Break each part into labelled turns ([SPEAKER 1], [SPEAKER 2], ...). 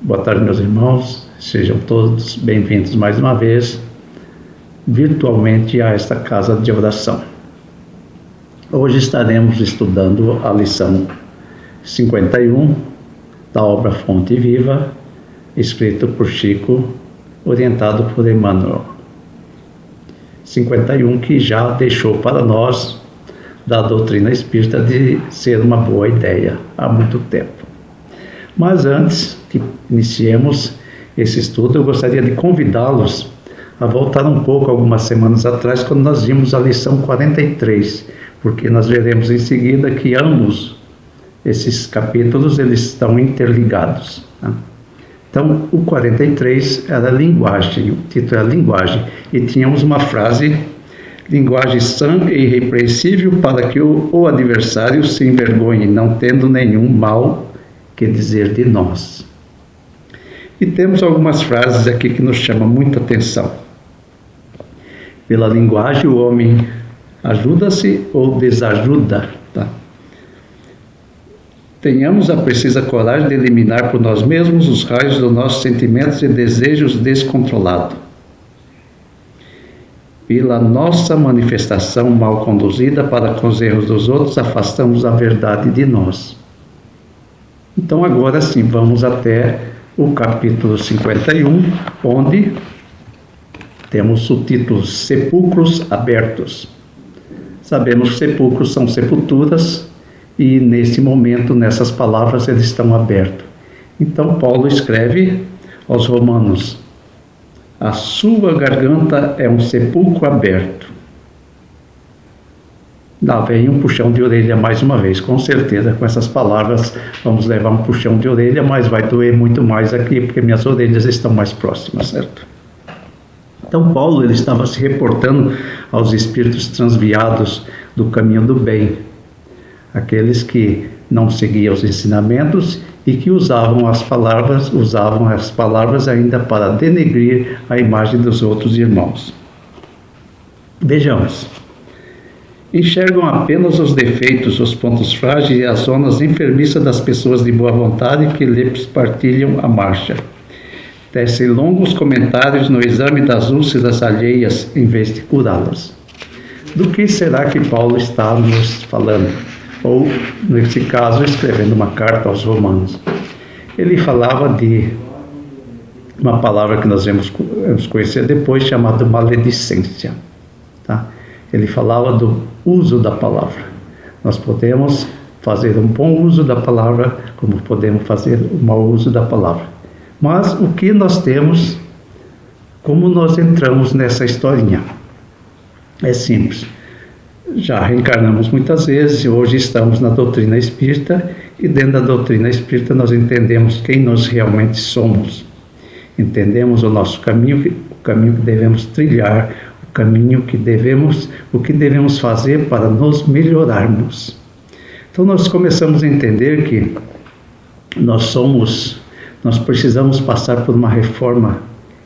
[SPEAKER 1] Boa tarde, meus irmãos. Sejam todos bem-vindos mais uma vez, virtualmente, a esta casa de oração. Hoje estaremos estudando a lição 51 da obra Fonte Viva, escrito por Chico, orientado por Emmanuel. 51 que já deixou para nós da doutrina espírita de ser uma boa ideia há muito tempo. Mas antes que iniciemos esse estudo, eu gostaria de convidá-los a voltar um pouco algumas semanas atrás, quando nós vimos a lição 43, porque nós veremos em seguida que ambos esses capítulos eles estão interligados, né? Então, o 43 era linguagem, o título era linguagem, e tínhamos uma frase: linguagem sã e irrepreensível para que o adversário se envergonhe, não tendo nenhum mal que dizer de nós. E temos algumas frases aqui que nos chamam muita atenção. Pela linguagem o homem ajuda-se ou desajuda, tá? Tenhamos a precisa coragem de eliminar por nós mesmos os raios dos nossos sentimentos e desejos descontrolados. Pela nossa manifestação mal conduzida para com os erros dos outros, afastamos a verdade de nós. Então agora sim, vamos até o capítulo 51, onde temos o título Sepulcros Abertos. Sabemos que sepulcros são sepulturas e nesse momento, nessas palavras, eles estão abertos. Então Paulo escreve aos Romanos: a sua garganta é um sepulcro aberto. Lá vem um puxão de orelha mais uma vez, com certeza, com essas palavras vamos levar um puxão de orelha, mas vai doer muito mais aqui, porque minhas orelhas estão mais próximas, certo? Então Paulo ele estava se reportando aos espíritos transviados do caminho do bem, aqueles que não seguiam os ensinamentos e que usavam as palavras ainda para denegrir a imagem dos outros irmãos. Vejamos. Enxergam apenas os defeitos, os pontos frágeis e as zonas enfermiças das pessoas de boa vontade que lhes partilham a marcha. Tecem longos comentários no exame das úlceras alheias em vez de curá-las. Do que será que Paulo está nos falando? Ou, nesse caso, escrevendo uma carta aos Romanos. Ele falava de uma palavra que nós vamos conhecer depois, chamada maledicência, tá? Ele falava do uso da palavra. Nós podemos fazer um bom uso da palavra, como podemos fazer um mau uso da palavra. Mas o que nós temos, como nós entramos nessa historinha? É simples. Já reencarnamos muitas vezes e hoje estamos na doutrina espírita, e dentro da doutrina espírita nós entendemos quem nós realmente somos. Entendemos o nosso caminho, o caminho que devemos trilhar, o que devemos fazer para nos melhorarmos. Então nós começamos a entender que nós precisamos passar por uma reforma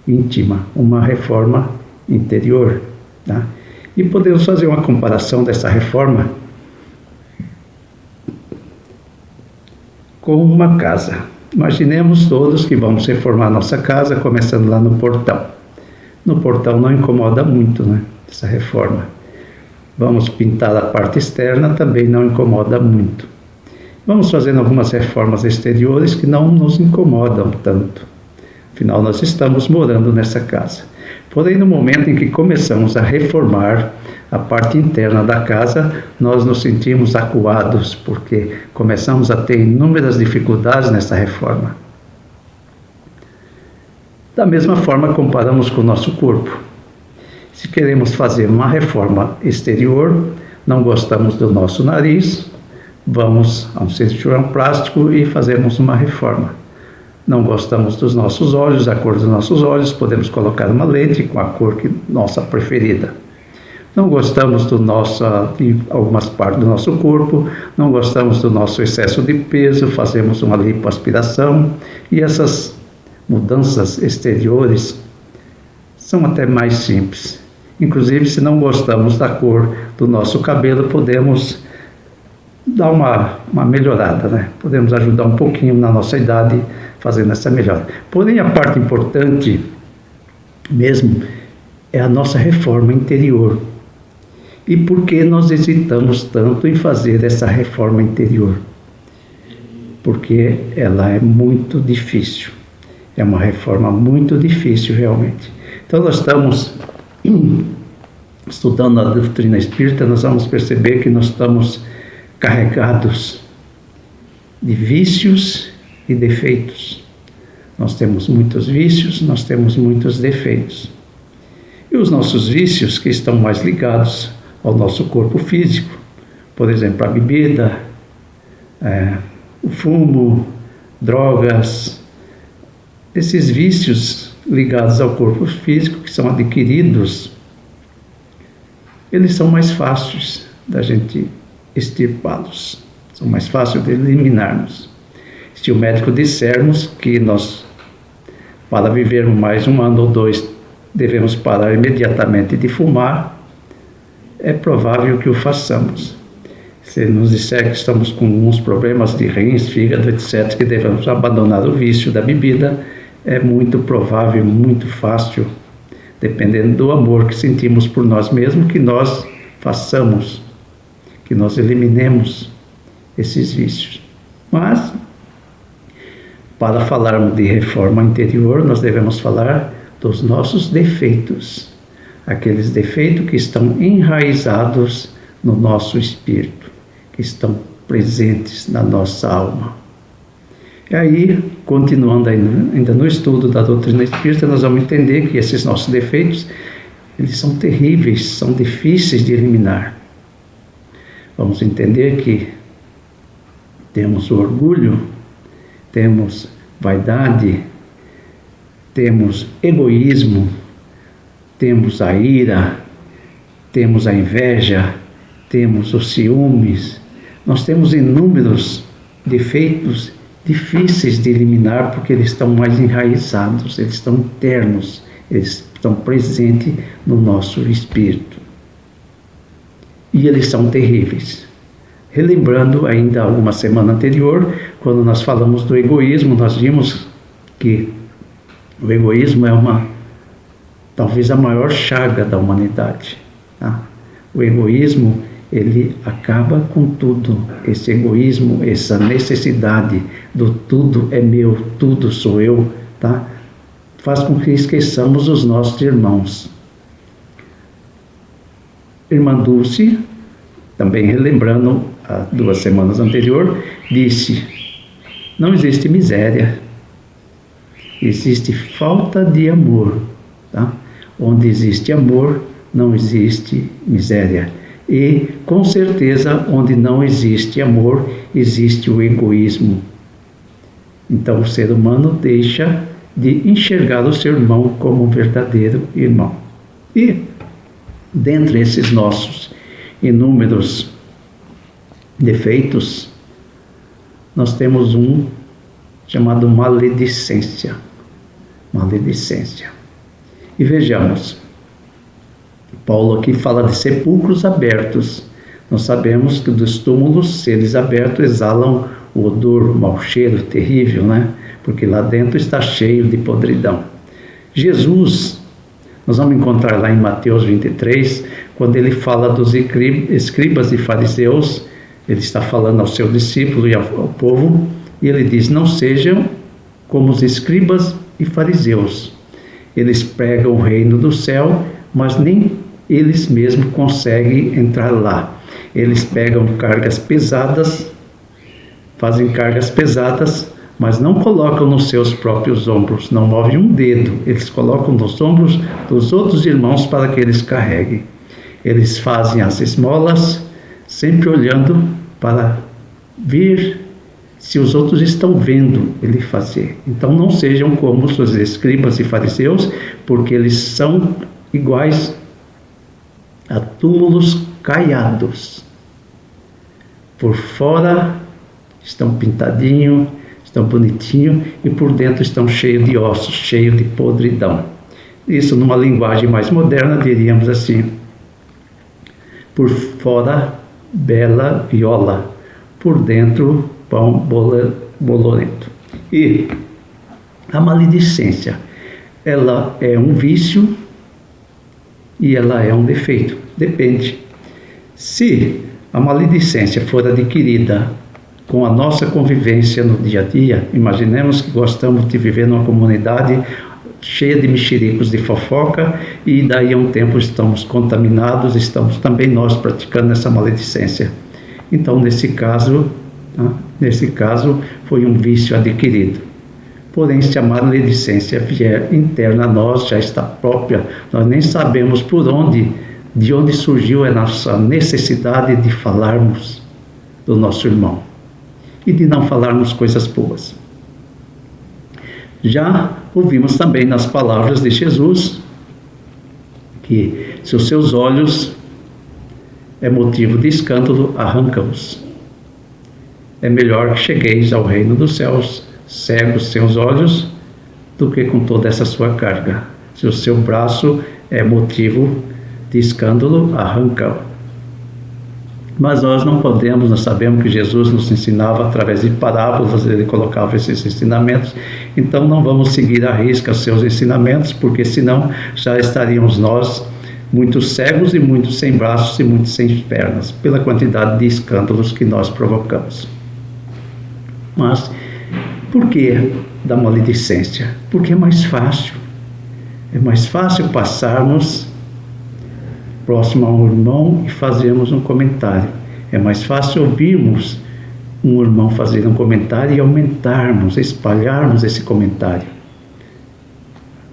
[SPEAKER 1] íntima, uma reforma interior, tá? E podemos fazer uma comparação dessa reforma com uma casa. Imaginemos todos que vamos reformar nossa casa, começando lá no portão. No portão não incomoda muito, né, essa reforma. Vamos pintar a parte externa, também não incomoda muito. Vamos fazendo algumas reformas exteriores que não nos incomodam tanto. Afinal, nós estamos morando nessa casa. Porém, no momento em que começamos a reformar a parte interna da casa, nós nos sentimos acuados, porque começamos a ter inúmeras dificuldades nessa reforma. Da mesma forma, comparamos com o nosso corpo. Se queremos fazer uma reforma exterior, não gostamos do nosso nariz, vamos a um cirurgião plástico e fazemos uma reforma. Não gostamos dos nossos olhos, a cor dos nossos olhos, podemos colocar uma lente com a cor nossa preferida. Não gostamos de algumas partes do nosso corpo, não gostamos do nosso excesso de peso, fazemos uma lipoaspiração, e essas mudanças exteriores são até mais simples. Inclusive, se não gostamos da cor do nosso cabelo, podemos dar uma melhorada, né? Podemos ajudar um pouquinho na nossa idade fazendo essa melhora. Porém, a parte importante mesmo é a nossa reforma interior. E por que nós hesitamos tanto em fazer essa reforma interior? Porque ela é muito difícil. É uma reforma muito difícil, realmente. Então, nós estamos estudando a doutrina espírita, nós vamos perceber que nós estamos carregados de vícios e defeitos. Nós temos muitos vícios, nós temos muitos defeitos. E os nossos vícios, que estão mais ligados ao nosso corpo físico, por exemplo, a bebida, o fumo, drogas, esses vícios ligados ao corpo físico, que são adquiridos, eles são mais fáceis da gente extirpá-los, são mais fáceis de eliminarmos. Se o médico dissermos que nós, para vivermos mais 1 ano ou 2, devemos parar imediatamente de fumar, é provável que o façamos. Se nos disser que estamos com uns problemas de rins, fígado, etc., que devemos abandonar o vício da bebida, é muito provável, muito fácil, dependendo do amor que sentimos por nós mesmos, que nós façamos, que nós eliminemos esses vícios. Mas, para falarmos de reforma interior, nós devemos falar dos nossos defeitos, aqueles defeitos que estão enraizados no nosso espírito, que estão presentes na nossa alma. E aí, continuando ainda no estudo da doutrina espírita, nós vamos entender que esses nossos defeitos, eles são terríveis, são difíceis de eliminar. Vamos entender que temos orgulho, temos vaidade, temos egoísmo, temos a ira, temos a inveja, temos os ciúmes. Nós temos inúmeros defeitos difíceis de eliminar porque eles estão mais enraizados, eles estão internos, eles estão presentes no nosso espírito. E eles são terríveis. Relembrando ainda uma semana anterior, quando nós falamos do egoísmo, nós vimos que o egoísmo é talvez a maior chaga da humanidade. Tá? O egoísmo, ele acaba com tudo. Esse egoísmo, essa necessidade do tudo é meu, tudo sou eu, tá? Faz com que esqueçamos os nossos irmãos. Irmã Dulce, também relembrando há 2 semanas anteriores, disse: não existe miséria, existe falta de amor, tá? Onde existe amor, não existe miséria. E, com certeza, onde não existe amor, existe o egoísmo. Então, o ser humano deixa de enxergar o seu irmão como um verdadeiro irmão. E, dentre esses nossos inúmeros defeitos, nós temos um chamado maledicência. Maledicência. E vejamos, Paulo aqui fala de sepulcros abertos. Nós sabemos que dos túmulos, se eles abertos, exalam o odor, o mau cheiro terrível, né? Porque lá dentro está cheio de podridão. Jesus, nós vamos encontrar lá em Mateus 23, quando ele fala dos escribas e fariseus, ele está falando ao seu discípulo e ao povo, e ele diz: não sejam como os escribas e fariseus. Eles pregam o reino do céu, mas nem eles mesmos conseguem entrar lá. Eles pegam cargas pesadas, fazem cargas pesadas, mas não colocam nos seus próprios ombros, não movem um dedo. Eles colocam nos ombros dos outros irmãos para que eles carreguem. Eles fazem as esmolas, sempre olhando para ver se os outros estão vendo ele fazer. Então não sejam como os escribas e fariseus, porque eles são iguais a túmulos caiados. Por fora estão pintadinhos, estão bonitinhos, e por dentro estão cheios de ossos, cheios de podridão. Isso, numa linguagem mais moderna, diríamos assim: por fora, bela viola, por dentro pão bolorento. E a maledicência, ela é um vício e ela é um defeito. Depende. Se a maledicência for adquirida com a nossa convivência no dia a dia, imaginemos que gostamos de viver numa comunidade cheia de mexericos de fofoca e daí a um tempo estamos contaminados, estamos também nós praticando essa maledicência. Então, nesse caso foi um vício adquirido. Porém, se a maledicência vier interna a nós, já está própria, nós nem sabemos de onde surgiu a nossa necessidade de falarmos do nosso irmão e de não falarmos coisas boas. Já ouvimos também nas palavras de Jesus que se os seus olhos é motivo de escândalo, arranca-os. É melhor que chegueis ao reino dos céus cegos seus olhos do que com toda essa sua carga. Se o seu braço é motivo de escândalo, arranca-o. Mas nós não podemos, nós sabemos que Jesus nos ensinava através de parábolas, ele colocava esses ensinamentos, então não vamos seguir à risca os seus ensinamentos, porque senão já estaríamos nós muito cegos e muito sem braços e muito sem pernas, pela quantidade de escândalos que nós provocamos. Mas, por que da maledicência? Porque é mais fácil. É mais fácil passarmos próximo a um irmão e fazermos um comentário. É mais fácil ouvirmos um irmão fazer um comentário e aumentarmos, espalharmos esse comentário.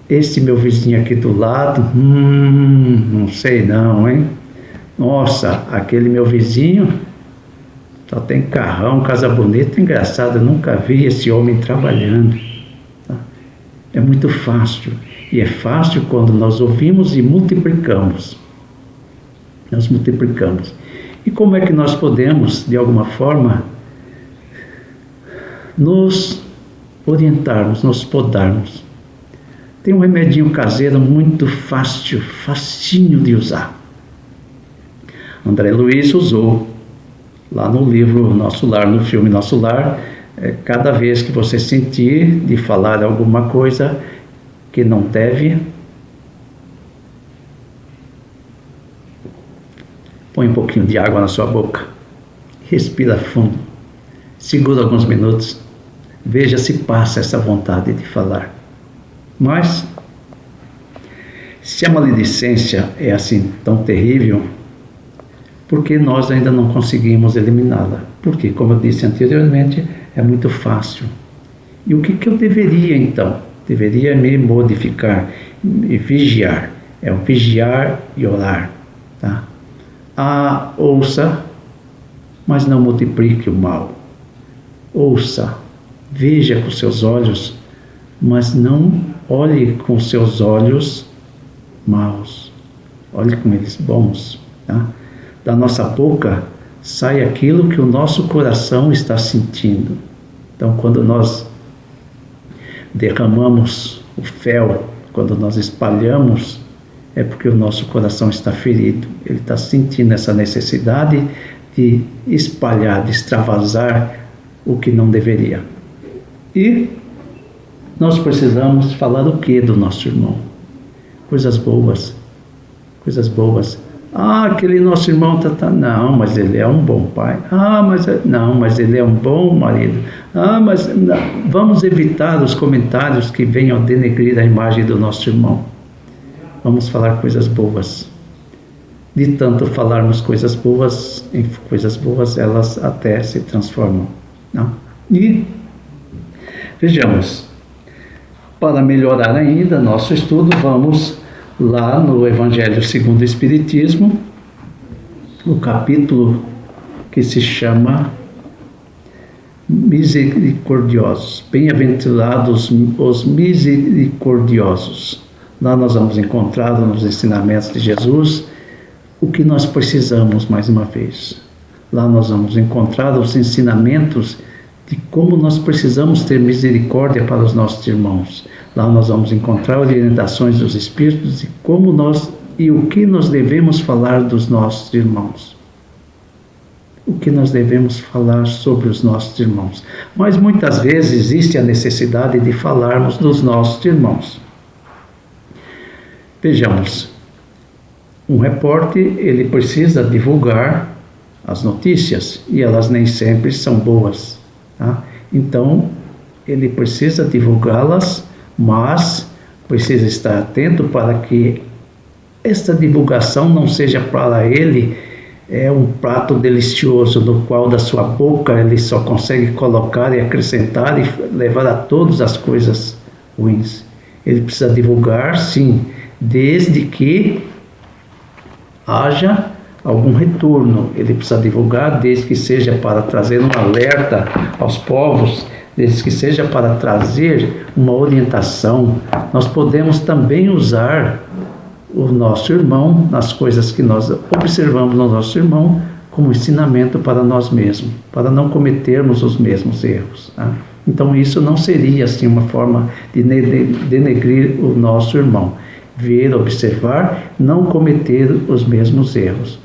[SPEAKER 1] Esse meu vizinho aqui do lado, não sei não, hein? Nossa, aquele meu vizinho só tem carrão, casa bonita, engraçado, eu nunca vi esse homem trabalhando. É muito fácil, e é fácil quando nós ouvimos e multiplicamos. Nós multiplicamos. E como é que nós podemos, de alguma forma, nos orientarmos, nos podarmos? Tem um remedinho caseiro muito fácil, facinho de usar. André Luiz usou lá no livro Nosso Lar, no filme Nosso Lar. Cada vez que você sentir de falar alguma coisa que não deve, põe um pouquinho de água na sua boca, respira fundo, segura alguns minutos, veja se passa essa vontade de falar. Mas, se a maledicência é assim tão terrível, por que nós ainda não conseguimos eliminá-la? Porque, como eu disse anteriormente, é muito fácil. E o que eu deveria então? Deveria me modificar, me vigiar. É o vigiar e orar, tá? Ouça, mas não multiplique o mal. Ouça, veja com seus olhos, mas não olhe com seus olhos maus. Olhe com eles bons, tá? Da nossa boca sai aquilo que o nosso coração está sentindo. Então, quando nós derramamos o fel, quando nós espalhamos, é porque o nosso coração está ferido. Ele está sentindo essa necessidade de espalhar, de extravasar o que não deveria. E nós precisamos falar o que do nosso irmão? Coisas boas. Coisas boas. Aquele nosso irmão não, mas ele é um bom pai. Mas ele é um bom marido. Mas não. Vamos evitar os comentários que venham denegrir a imagem do nosso irmão. Vamos falar coisas boas. De tanto falarmos coisas boas, elas até se transformam. Não? E vejamos, para melhorar ainda nosso estudo, vamos lá no Evangelho segundo o Espiritismo, o capítulo que se chama Misericordiosos. Bem-aventurados os misericordiosos. Lá nós vamos encontrar nos ensinamentos de Jesus o que nós precisamos mais uma vez. Lá nós vamos encontrar os ensinamentos de como nós precisamos ter misericórdia para os nossos irmãos. Lá nós vamos encontrar orientações dos Espíritos de como nós e o que nós devemos falar dos nossos irmãos. o que nós devemos falar sobre os nossos irmãos. Mas muitas vezes existe a necessidade de falarmos dos nossos irmãos. Vejamos, um repórter, ele precisa divulgar as notícias e elas nem sempre são boas, tá? Então, ele precisa divulgá-las, mas precisa estar atento para que esta divulgação não seja para ele um prato delicioso no qual da sua boca ele só consegue colocar e acrescentar e levar a todas as coisas ruins. Ele precisa divulgar, sim, desde que haja algum retorno. Ele precisa divulgar desde que seja para trazer um alerta aos povos, desde que seja para trazer uma orientação. Nós podemos também usar o nosso irmão nas coisas que nós observamos no nosso irmão como ensinamento para nós mesmos, para não cometermos os mesmos erros, tá? Então isso não seria assim uma forma de denegrir o nosso irmão. Ver, observar, não cometer os mesmos erros.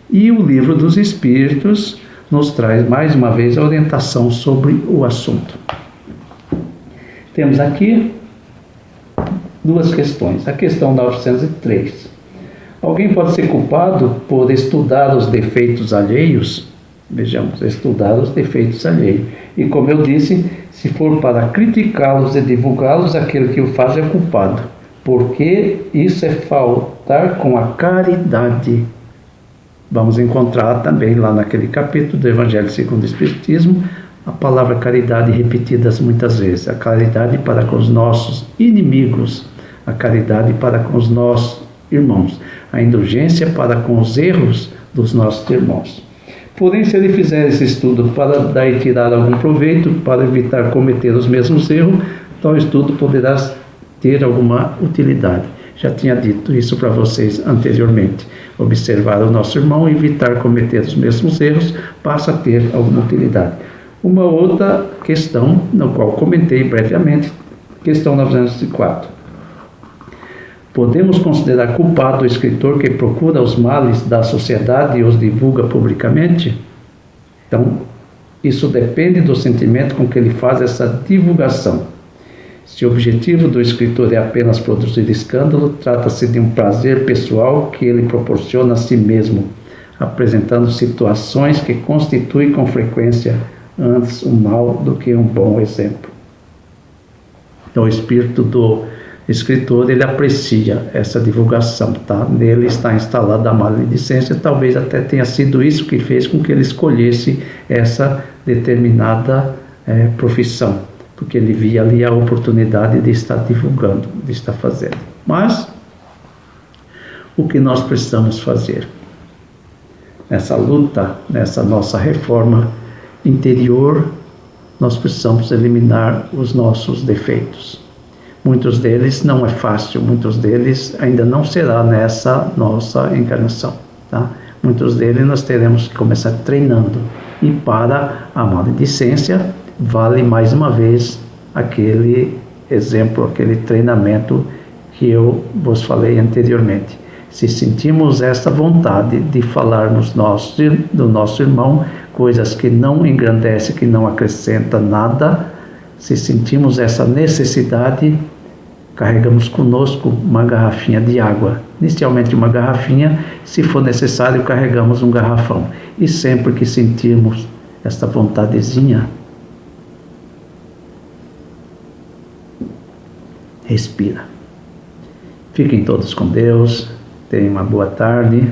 [SPEAKER 1] E o Livro dos Espíritos nos traz mais uma vez a orientação sobre o assunto. Temos aqui duas questões. A questão 903. Alguém pode ser culpado por estudar os defeitos alheios? Vejamos, estudar os defeitos alheios. E como eu disse, se for para criticá-los e divulgá-los, aquele que o faz é culpado. Porque isso é faltar com a caridade. Vamos encontrar também lá naquele capítulo do Evangelho segundo o Espiritismo, a palavra caridade repetidas muitas vezes. A caridade para com os nossos inimigos, a caridade para com os nossos irmãos, a indulgência para com os erros dos nossos irmãos. Porém, se ele fizer esse estudo para daí tirar algum proveito, para evitar cometer os mesmos erros, tal estudo poderá ter alguma utilidade. Já tinha dito isso para vocês anteriormente. Observar o nosso irmão e evitar cometer os mesmos erros passa a ter alguma utilidade. Uma outra questão, na qual comentei brevemente, questão 904. Podemos considerar culpado o escritor que procura os males da sociedade e os divulga publicamente? Então, isso depende do sentimento com que ele faz essa divulgação. Se o objetivo do escritor é apenas produzir escândalo, trata-se de um prazer pessoal que ele proporciona a si mesmo, apresentando situações que constituem com frequência antes um mal do que um bom exemplo. Então, o espírito do escritor, ele aprecia essa divulgação, tá? Nele está instalada a maledicência, talvez até tenha sido isso que fez com que ele escolhesse essa determinada profissão, porque ele via ali a oportunidade de estar divulgando, de estar fazendo. Mas, o que nós precisamos fazer? Nessa luta, nessa nossa reforma interior, nós precisamos eliminar os nossos defeitos. Muitos deles não é fácil, muitos deles ainda não será nessa nossa encarnação, tá? Muitos deles nós teremos que começar treinando. E para a maledicência, vale mais uma vez aquele exemplo, aquele treinamento que eu vos falei anteriormente. Se sentimos esta vontade de falarmos do nosso irmão, coisas que não engrandecem, que não acrescentam nada, se sentimos essa necessidade, carregamos conosco uma garrafinha de água. Inicialmente uma garrafinha, se for necessário, carregamos um garrafão. E sempre que sentirmos esta vontadezinha, respira. Fiquem todos com Deus, tenham uma boa tarde,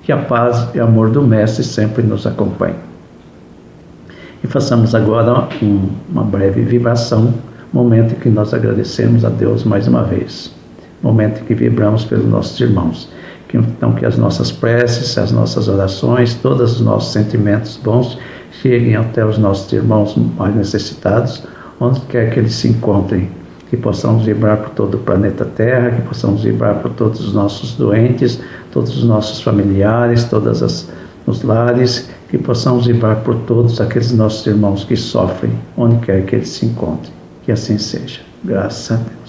[SPEAKER 1] que a paz e o amor do Mestre sempre nos acompanhem. E façamos agora uma breve vibração, momento em que nós agradecemos a Deus mais uma vez, momento em que vibramos pelos nossos irmãos. Então que as nossas preces, as nossas orações, todos os nossos sentimentos bons cheguem até os nossos irmãos mais necessitados, onde quer que eles se encontrem, que possamos vibrar por todo o planeta Terra, que possamos vibrar por todos os nossos doentes, todos os nossos familiares, os lares, que possamos vibrar por todos aqueles nossos irmãos que sofrem, onde quer que eles se encontrem. Que assim seja. Graças a Deus.